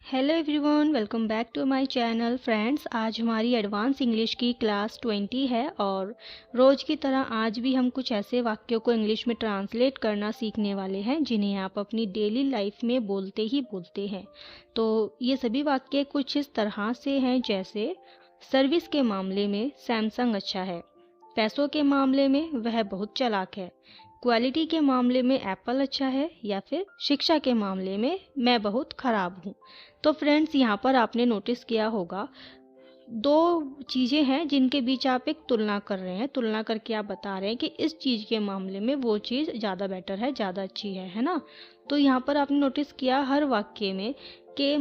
Hello everyone, welcome back to my channel. Friends, आज हमारी advance English की class 20 है और रोज़ की तरह आज भी हम कुछ ऐसे वाक्यों को इंग्लिश में ट्रांसलेट करना सीखने वाले हैं जिन्हें आप अपनी डेली लाइफ में बोलते ही बोलते हैं। तो ये सभी वाक्य कुछ इस तरह से हैं, जैसे सर्विस के मामले में सैमसंग अच्छा है, पैसों के मामले में वह बहुत चालाक है, क्वालिटी के मामले में एप्पल अच्छा है, या फिर शिक्षा के मामले में मैं बहुत खराब हूँ। तो फ्रेंड्स, यहाँ पर आपने नोटिस किया होगा दो चीज़ें हैं जिनके बीच आप एक तुलना कर रहे हैं। तुलना करके आप बता रहे हैं कि इस चीज़ के मामले में वो चीज़ ज़्यादा बेटर है, ज़्यादा अच्छी है ना। तो यहाँ पर आपने नोटिस किया हर वाक्य में के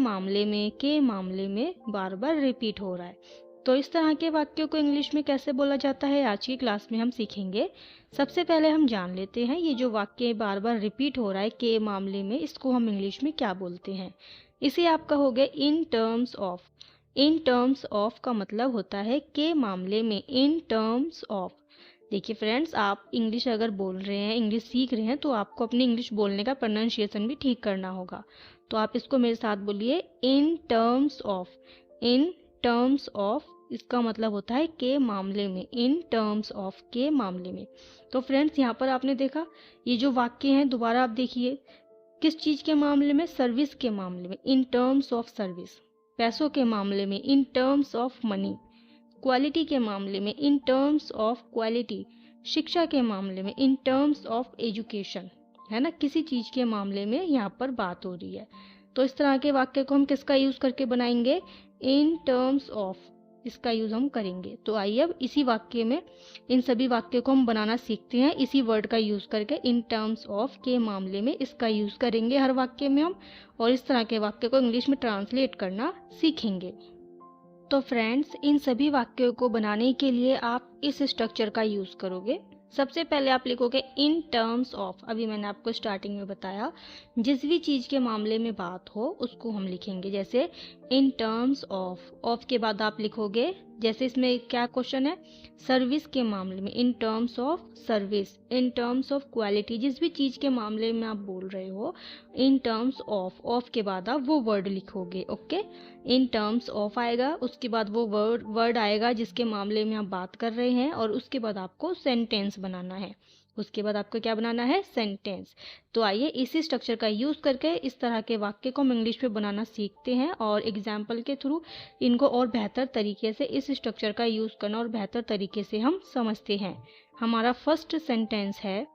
मामले में बार बार रिपीट हो रहा है। तो इस तरह के वाक्यों को इंग्लिश में कैसे बोला जाता है आज की क्लास में हम सीखेंगे। सबसे पहले हम जान लेते हैं ये जो वाक्य बार बार रिपीट हो रहा है के मामले में, इसको हम इंग्लिश में क्या बोलते हैं। इसे आप कहोगे in terms of. In terms of का मतलब होता है के मामले में, इन टर्म्स ऑफ। देखिए फ्रेंड्स, आप इंग्लिश अगर बोल रहे हैं, इंग्लिश सीख रहे हैं, तो आपको अपनी इंग्लिश बोलने का प्रोनाउंसिएशन भी ठीक करना होगा। तो आप इसको मेरे साथ बोलिए, in terms of. In terms of इसका मतलब होता है के मामले में, इन टर्म्स ऑफ के मामले में। तो फ्रेंड्स, यहाँ पर आपने देखा ये जो वाक्य हैं, दोबारा आप देखिए, किस चीज़ के मामले में? सर्विस के मामले में, इन टर्म्स ऑफ सर्विस। पैसों के मामले में, in terms of money. Quality के मामले में, इन टर्म्स ऑफ क्वालिटी। शिक्षा के मामले में, इन टर्म्स ऑफ एजुकेशन। है ना, किसी चीज़ के मामले में यहाँ पर बात हो रही है। तो इस तरह के वाक्य को हम किसका यूज़ करके बनाएंगे? इन टर्म्स ऑफ, इसका यूज़ हम करेंगे। तो आइए अब इसी वाक्य में इन सभी वाक्यों को हम बनाना सीखते हैं, इसी वर्ड का यूज़ करके। इन टर्म्स ऑफ के मामले में इसका यूज़ करेंगे हर वाक्य में हम, और इस तरह के वाक्य को इंग्लिश में ट्रांसलेट करना सीखेंगे। तो फ्रेंड्स, इन सभी वाक्यों को बनाने के लिए आप इस स्ट्रक्चर का यूज़ करोगे। सबसे पहले आप लिखोगे इन टर्म्स ऑफ। अभी मैंने आपको स्टार्टिंग में बताया, जिस भी चीज़ के मामले में बात हो उसको हम लिखेंगे, जैसे इन टर्म्स ऑफ। ऑफ के बाद आप लिखोगे, जैसे इसमें क्या क्वेश्चन है, सर्विस के मामले में, in terms of service. In terms of quality, जिस भी चीज़ के मामले में आप बोल रहे हो, इन टर्म्स ऑफ। ऑफ के बाद आप वो वर्ड लिखोगे। ओके, इन टर्म्स ऑफ आएगा, उसके बाद वो वर्ड आएगा जिसके मामले में आप बात कर रहे हैं, और उसके बाद आपको सेंटेंस बनाना है। उसके बाद आपको क्या बनाना है? सेंटेंस। तो आइए इसी स्ट्रक्चर का यूज़ करके इस तरह के वाक्य को हम इंग्लिश में बनाना सीखते हैं, और एग्जाम्पल के थ्रू इनको और बेहतर तरीके से इस स्ट्रक्चर का यूज़ करना और बेहतर तरीके से हम समझते हैं। हमारा फर्स्ट सेंटेंस है,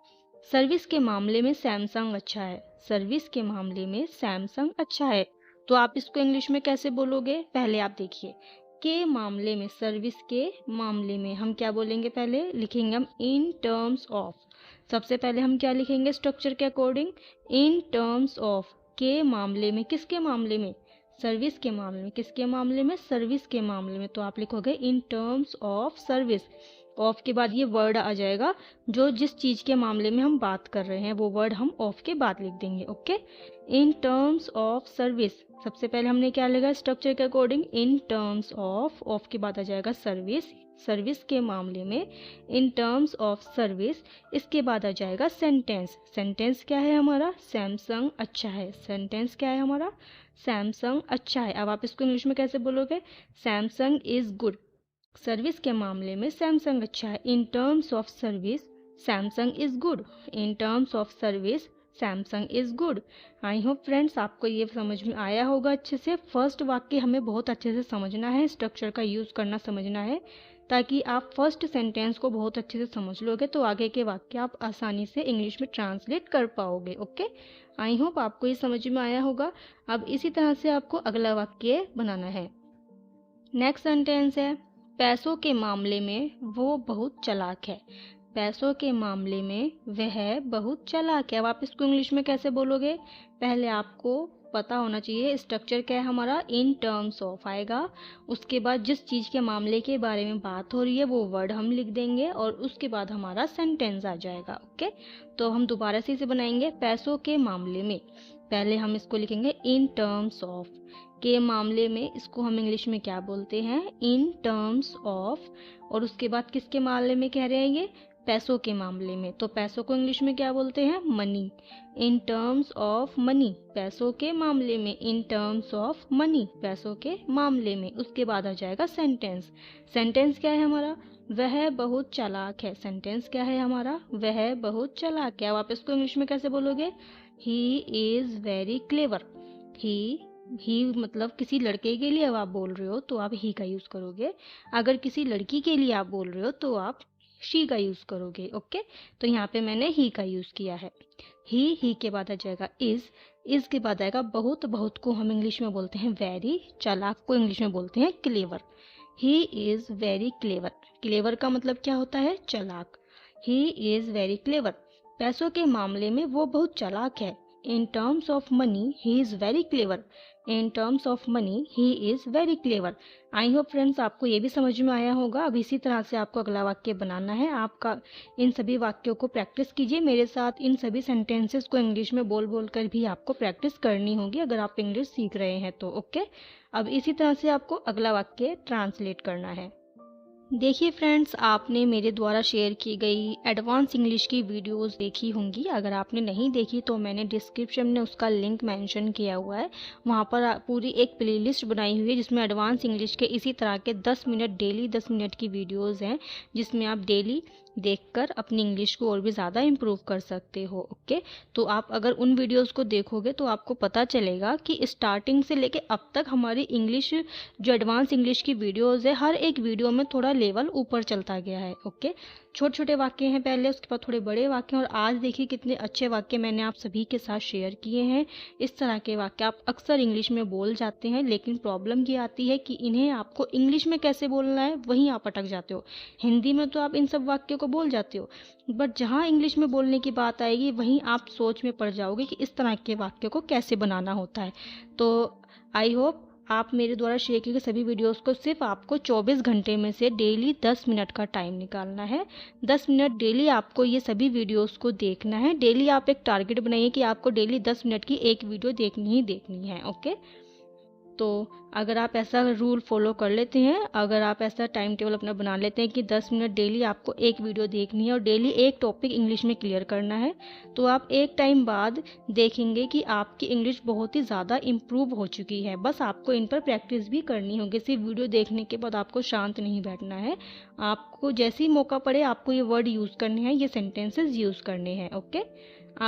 सर्विस के मामले में सैमसंग अच्छा है। सर्विस के मामले में सैमसंग अच्छा है। तो आप इसको इंग्लिश में कैसे बोलोगे? पहले आप देखिए, के मामले में, सर्विस के मामले में हम क्या बोलेंगे? पहले लिखेंगे हम इन टर्म्स ऑफ। सबसे पहले हम क्या लिखेंगे स्ट्रक्चर के अकॉर्डिंग? In terms of. के मामले में, किसके मामले में? सर्विस के मामले में। किसके मामले में? सर्विस के मामले में। तो आप लिखोगे in terms of service. Of के बाद ये वर्ड आ जाएगा, जो जिस चीज़ के मामले में हम बात कर रहे हैं वो वर्ड हम ऑफ के बाद लिख देंगे। Okay, in terms of service. सबसे पहले हमने क्या लिखा स्ट्रक्चर के according? In terms of. Of के बाद आ जाएगा सर्विस। सर्विस के मामले में, इन टर्म्स ऑफ सर्विस। इसके बाद आ जाएगा सेंटेंस। सेंटेंस क्या है हमारा? सैमसंग अच्छा है। सेंटेंस क्या है हमारा? सैमसंग अच्छा है। अब आप इसको इंग्लिश में कैसे बोलोगे? Samsung is good. सर्विस के मामले में सैमसंग अच्छा है। In terms of service Samsung is good. In terms of service Samsung is good. I hope friends आपको ये समझ में आया होगा अच्छे से। फर्स्ट वाक्य हमें बहुत अच्छे से समझना है, स्ट्रक्चर का यूज़ करना समझना है, ताकि आप फर्स्ट सेंटेंस को बहुत अच्छे से समझ लोगे तो आगे के वाक्य आप आसानी से इंग्लिश में ट्रांसलेट कर पाओगे। ओके, आई होप आपको ये समझ में आया होगा। अब इसी तरह से आपको अगला वाक्य बनाना है। नेक्स्ट सेंटेंस है, पैसों के मामले में वो बहुत चालाक है। पैसों के मामले में वह बहुत चालाक है। अब आप इसको इंग्लिश में कैसे बोलोगे? पहले आपको पता होना चाहिए स्ट्रक्चर क्या है हमारा। इन टर्म्स ऑफ आएगा, उसके बाद जिस चीज़ के मामले के बारे में बात हो रही है वो वर्ड हम लिख देंगे, और उसके बाद हमारा सेंटेंस आ जाएगा। ओके, तो हम दोबारा से इसे बनाएंगे। पैसों के मामले में, पहले हम इसको लिखेंगे इन टर्म्स ऑफ। के मामले में इसको हम इंग्लिश में क्या बोलते हैं? In terms of. और उसके बाद किसके मामले में कह रहे हैं? ये पैसों के मामले में। तो पैसों को इंग्लिश में क्या बोलते हैं? Money. In terms of money, पैसों के मामले में। इन टर्म्स ऑफ मनी, पैसों के मामले में। उसके बाद आ जाएगा सेंटेंस। सेंटेंस क्या है हमारा? वह बहुत चालाक है। सेंटेंस क्या है हमारा? वह बहुत चालाक है। अब आप इसको इंग्लिश में कैसे बोलोगे? He is very clever. He मतलब किसी लड़के के लिए अब आप बोल रहे हो तो आप ही का यूज करोगे। अगर किसी लड़की के लिए आप बोल रहे हो तो आप शी का यूज करोगे। ओके, तो यहाँ पे मैंने ही का यूज किया है। ही के बाद आ जाएगा इज के बाद आएगा बहुत। बहुत को हम इंग्लिश में बोलते हैं वेरी। चालाक को इंग्लिश में बोलते हैं clever. He is very clever. Clever का मतलब क्या होता है? चालाक। ही इज वेरी क्लेवर। पैसों के मामले में वो बहुत चालाक है। In terms of money he is very clever. In terms of money he is very clever. I hope friends आपको ये भी समझ में आया होगा। अब इसी तरह से आपको अगला वाक्य बनाना है। आपका इन सभी वाक्यों को प्रैक्टिस कीजिए मेरे साथ। इन सभी सेंटेंसेस को इंग्लिश में बोल बोल कर भी आपको प्रैक्टिस करनी होगी अगर आप इंग्लिश सीख रहे हैं तो। ओके, अब इसी तरह से आपको अगला वाक्य ट्रांसलेट करना है। देखिए फ्रेंड्स, आपने मेरे द्वारा शेयर की गई एडवांस इंग्लिश की वीडियोस देखी होंगी। अगर आपने नहीं देखी तो मैंने डिस्क्रिप्शन में उसका लिंक मेंशन किया हुआ है। वहाँ पर पूरी एक प्लेलिस्ट बनाई हुई है जिसमें एडवांस इंग्लिश के इसी तरह के 10 मिनट डेली 10 मिनट की वीडियोस हैं, जिसमें आप डेली देखकर अपनी इंग्लिश को और भी ज़्यादा इम्प्रूव कर सकते हो। ओके, तो आप अगर उन वीडियोस को देखोगे तो आपको पता चलेगा कि स्टार्टिंग से लेके अब तक हमारी इंग्लिश जो एडवांस इंग्लिश की वीडियोस है, हर एक वीडियो में थोड़ा लेवल ऊपर चलता गया है। ओके, छोटे छोटे वाक्य हैं पहले, उसके बाद थोड़े बड़े वाक्य हैं, और आज देखिए कितने अच्छे वाक्य मैंने आप सभी के साथ शेयर किए हैं। इस तरह के वाक्य आप अक्सर इंग्लिश में बोल जाते हैं, लेकिन प्रॉब्लम ये आती है कि इन्हें आपको इंग्लिश में कैसे बोलना है वहीं आप अटक जाते हो। हिंदी में तो आप इन सब वाक्यों को बोल जाते हो, बट जहाँ इंग्लिश में बोलने की बात आएगी वहीं आप सोच में पड़ जाओगे कि इस तरह के वाक्यों को कैसे बनाना होता है। तो आई होप आप मेरे द्वारा शेयर किए गए सभी वीडियोस को सिर्फ आपको 24 घंटे में से डेली 10 मिनट का टाइम निकालना है। 10 मिनट डेली आपको ये सभी वीडियोस को देखना है। डेली आप एक टारगेट बनाइए कि आपको डेली 10 मिनट की एक वीडियो देखनी ही देखनी है। ओके, तो अगर आप ऐसा रूल फॉलो कर लेते हैं, अगर आप ऐसा टाइम टेबल अपना बना लेते हैं कि 10 मिनट डेली आपको एक वीडियो देखनी है और डेली एक टॉपिक इंग्लिश में क्लियर करना है, तो आप एक टाइम बाद देखेंगे कि आपकी इंग्लिश बहुत ही ज़्यादा इम्प्रूव हो चुकी है। बस आपको इन पर प्रैक्टिस भी करनी होगी। सिर्फ वीडियो देखने के बाद आपको शांत नहीं बैठना है। आपको जैसे ही मौका पड़े आपको ये वर्ड यूज़ करने हैं, ये सेंटेंसेस यूज़ करने हैं। ओके,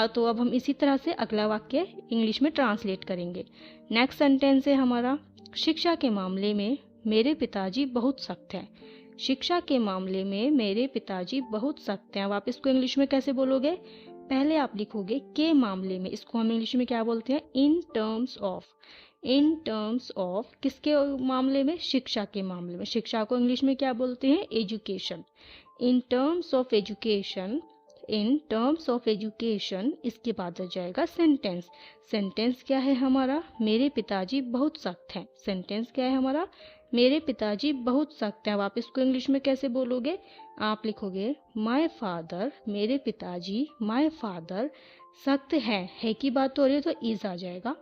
तो अब हम इसी तरह से अगला वाक्य इंग्लिश में ट्रांसलेट करेंगे। नेक्स्ट सेंटेंस है हमारा, शिक्षा के मामले में मेरे पिताजी बहुत सख्त हैं। शिक्षा के मामले में मेरे पिताजी बहुत सख्त हैं। अब आप इसको इंग्लिश में कैसे बोलोगे? पहले आप लिखोगे के मामले में। इसको हम इंग्लिश में क्या बोलते हैं? In terms of. In terms of किसके मामले में? शिक्षा के मामले में। शिक्षा को इंग्लिश में क्या बोलते हैं? Education. In terms of education. In terms of education. इसके बाद आ जाएगा सेंटेंस। सेंटेंस क्या है हमारा? मेरे पिताजी बहुत सख्त हैं। सेंटेंस क्या है हमारा? मेरे पिताजी बहुत सख्त हैं। अब आप इसको इंग्लिश में कैसे बोलोगे? आप लिखोगे माय फादर, मेरे पिताजी, माय फादर सख्त है की बात हो रही है तो इज आ जाएगा।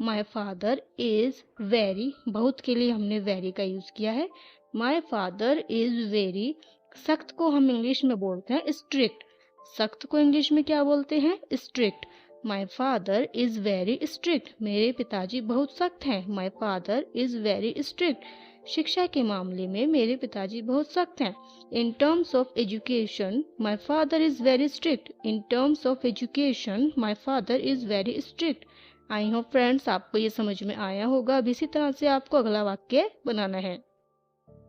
माय फादर इज वेरी, बहुत के लिए हमने वेरी का यूज किया है। माय फादर इज वेरी, सख्त को हम इंग्लिश में बोलते हैं स्ट्रिक्ट। सख्त को इंग्लिश में क्या बोलते हैं? Strict. My father is very strict, मेरे पिताजी बहुत सख्त हैं। My father is very strict. शिक्षा के मामले में मेरे पिताजी बहुत सख्त हैं। In terms of education my father is very strict. In terms of education my father is very strict. I hope friends आपको ये समझ में आया होगा। अब इसी तरह से आपको अगला वाक्य बनाना है।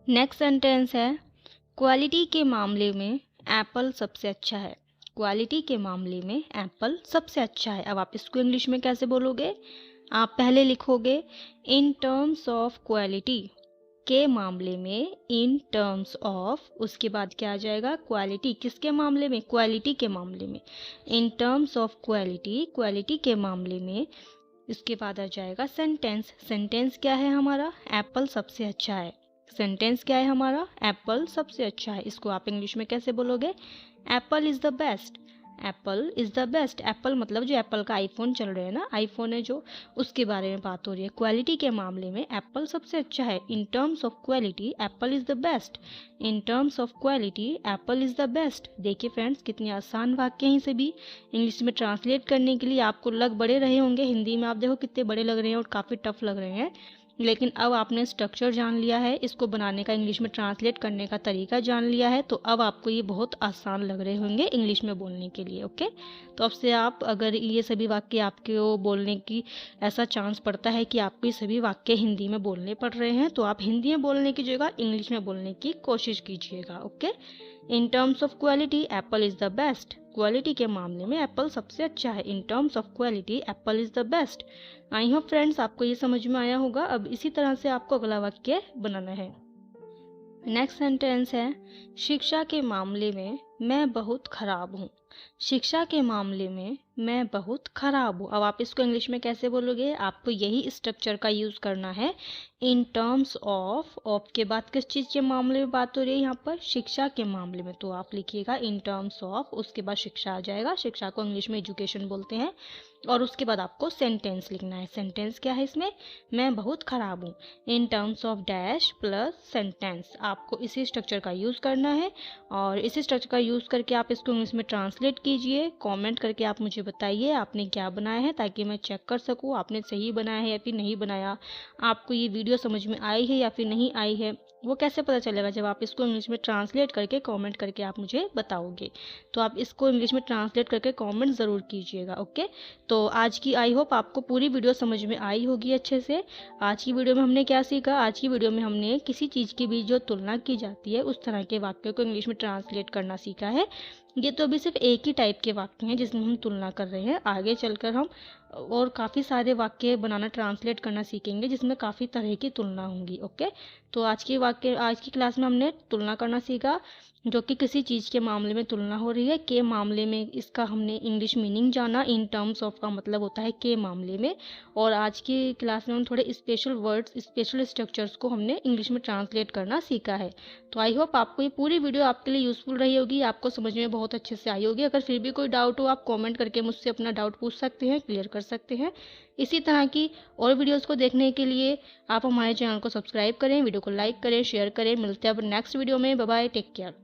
नेक्स्ट सेंटेंस है, क्वालिटी के मामले में एप्पल सबसे अच्छा है। क्वालिटी के मामले में एप्पल सबसे अच्छा है। अब आप इसको इंग्लिश में कैसे बोलोगे? आप पहले लिखोगे इन टर्म्स ऑफ क्वालिटी, के मामले में, इन टर्म्स ऑफ, उसके बाद क्या आ जाएगा? क्वालिटी। किसके मामले में? क्वालिटी के मामले में। In terms of quality, quality के मामले में। इसके बाद आ जाएगा सेंटेंस। सेंटेंस क्या है हमारा? एप्पल सबसे अच्छा है। सेंटेंस क्या है हमारा? एप्पल सबसे अच्छा है। इसको आप इंग्लिश में कैसे बोलोगे? Apple is the best. Apple is the best. Apple मतलब जो एप्पल का आईफोन चल रहे हैं ना, आईफोन है जो, उसके बारे में बात हो रही है। क्वालिटी के मामले में एप्पल सबसे अच्छा है। In terms of quality Apple is the best. In terms of quality Apple is the best. देखिए फ्रेंड्स, कितने आसान वाक्य हैं, इसे भी इंग्लिश में ट्रांसलेट करने के लिए आपको लग बड़े रहे होंगे। हिंदी में आप देखो कितने बड़े लग रहे हैं और काफ़ी टफ लग रहे हैं, लेकिन अब आपने स्ट्रक्चर जान लिया है, इसको बनाने का, इंग्लिश में ट्रांसलेट करने का तरीका जान लिया है, तो अब आपको ये बहुत आसान लग रहे होंगे इंग्लिश में बोलने के लिए। ओके, तो अब से आप, अगर ये सभी वाक्य आपको बोलने की ऐसा चांस पड़ता है कि आपको ये सभी वाक्य हिंदी में बोलने पड़ रहे हैं, तो आप हिंदी में बोलने की जगह इंग्लिश में बोलने की कोशिश कीजिएगा। Okay, in terms of quality Apple is the best. Quality के मामले में एप्पल सबसे अच्छा है। In terms of quality Apple is the best. I hope friends आपको ये समझ में आया होगा। अब इसी तरह से आपको अगला वाक्य बनाना है। नेक्स्ट सेंटेंस है, शिक्षा के मामले में मैं बहुत खराब हूँ। शिक्षा के मामले में मैं बहुत खराब हूँ। अब आप इसको इंग्लिश में कैसे बोलोगे? आपको यही स्ट्रक्चर का यूज़ करना है। इन टर्म्स ऑफ के बाद किस चीज़ के मामले में बात हो रही है? यहाँ पर शिक्षा के मामले में, तो आप लिखिएगा इन टर्म्स ऑफ, उसके बाद शिक्षा आ जाएगा। शिक्षा को इंग्लिश में एजुकेशन बोलते हैं। और उसके बाद आपको सेंटेंस लिखना है। सेंटेंस क्या है इसमें? मैं बहुत खराब हूँ। In terms of dash plus sentence, आपको इसी स्ट्रक्चर का यूज़ करना है और इसी स्ट्रक्चर का यूज़ करके आप इसको इंग्लिश में ट्रांसलेट कीजिए। कमेंट करके आप मुझे बताइए आपने क्या बनाया है, ताकि मैं चेक कर सकूँ आपने सही बनाया है या फिर नहीं बनाया। आपको ये वीडियो समझ में आई है या फिर नहीं आई है, वो कैसे पता चलेगा? जब आप इसको इंग्लिश में ट्रांसलेट करके कमेंट करके आप मुझे बताओगे। तो आप इसको इंग्लिश में ट्रांसलेट करके कमेंट ज़रूर कीजिएगा। ओके, तो आज की, आई होप आपको पूरी वीडियो समझ में आई होगी अच्छे से। आज की वीडियो में हमने क्या सीखा? आज की वीडियो में हमने किसी चीज़ के बीच जो तुलना की जाती है उस तरह के वाक्यों को इंग्लिश में ट्रांसलेट करना सीखा है। ये तो अभी सिर्फ एक ही टाइप के वाक्य हैं जिसमें हम तुलना कर रहे हैं। आगे चलकर हम और काफ़ी सारे वाक्य बनाना, ट्रांसलेट करना सीखेंगे जिसमें काफ़ी तरह की तुलना होंगी। ओके, तो आज की क्लास में हमने तुलना करना सीखा, जो कि किसी चीज़ के मामले में तुलना हो रही है। के मामले में इसका हमने इंग्लिश मीनिंग जाना। इन टर्म्स ऑफ का मतलब होता है के मामले में। और आज की क्लास में हम थोड़े स्पेशल वर्ड्स, स्पेशल स्ट्रक्चर्स को हमने इंग्लिश में ट्रांसलेट करना सीखा है। तो आई होप आपको ये पूरी वीडियो आपके लिए यूज़फुल रही होगी, आपको समझ में बहुत अच्छे से आई होगी। अगर फिर भी कोई डाउट हो, आप कमेंट करके मुझसे अपना डाउट पूछ सकते हैं, क्लियर कर सकते हैं। इसी तरह की और वीडियोस को देखने के लिए आप हमारे चैनल को सब्सक्राइब करें, वीडियो को लाइक करें, शेयर करें। मिलते हैं अब नेक्स्ट वीडियो में। Bye bye, take care.